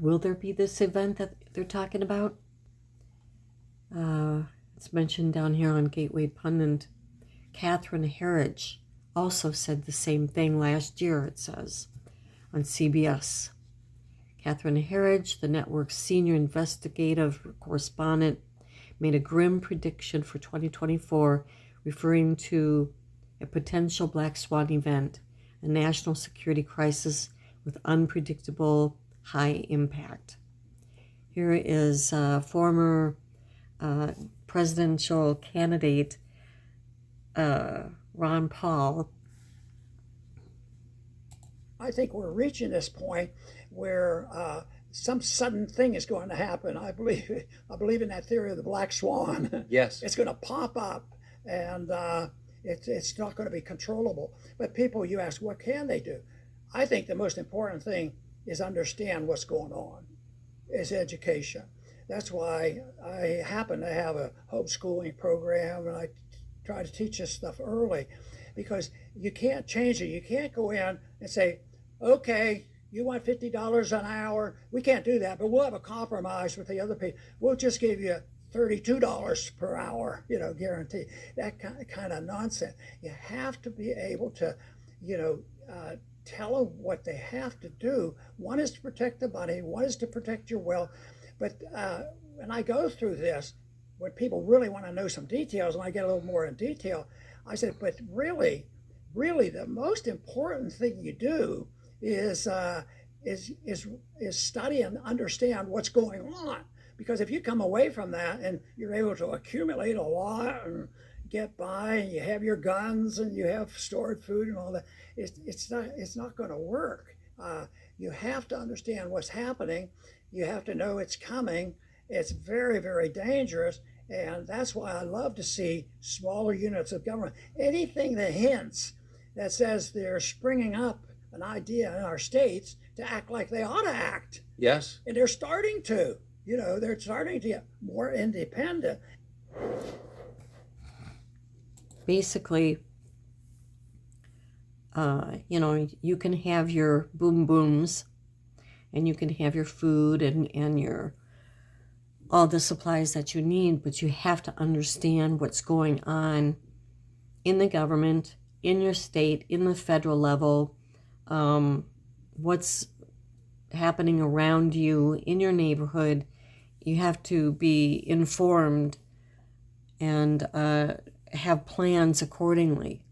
Will there be this event that they're talking about? It's mentioned down here on Gateway Pundit. Catherine Herridge also said the same thing last year, it says, on CBS. Catherine Herridge, the network's senior investigative correspondent, made a grim prediction for 2024, referring to a potential black swan event, a national security crisis with unpredictable high impact. Here is former presidential candidate Ron Paul. I think we're reaching this point where some sudden thing is going to happen. I believe in that theory of the black swan. Yes. It's going to pop up, and it's not going to be controllable. But people, you ask, what can they do? I think the most important thing is understand what's going on, is education. That's why I happen to have a homeschooling program, and I try to teach this stuff early, because you can't change it. You can't go in and say, okay, you want $50 an hour? We can't do that, but we'll have a compromise with the other people. We'll just give you $32 per hour, guarantee. That kind of nonsense. You have to be able to, tell them what they have to do. One is to protect the money, one is to protect your wealth. But when I go through this, when people really want to know some details, and I get a little more in detail, I said, but really, the most important thing you do is study and understand what's going on. Because if you come away from that and you're able to accumulate a lot and get by, and you have your guns and you have stored food and all that, it's not going to work. You have to understand what's happening. You have to know it's coming. It's very, very dangerous. And that's why I love to see smaller units of government. Anything that hints, that says they're springing up an idea in our states to act like they ought to act. Yes. And they're starting to. They're starting to get more independent. Basically, you can have your boom booms, and you can have your food and your all the supplies that you need, but you have to understand what's going on in the government, in your state, in the federal level, what's happening around you, in your neighborhood. You have to be informed and have plans accordingly.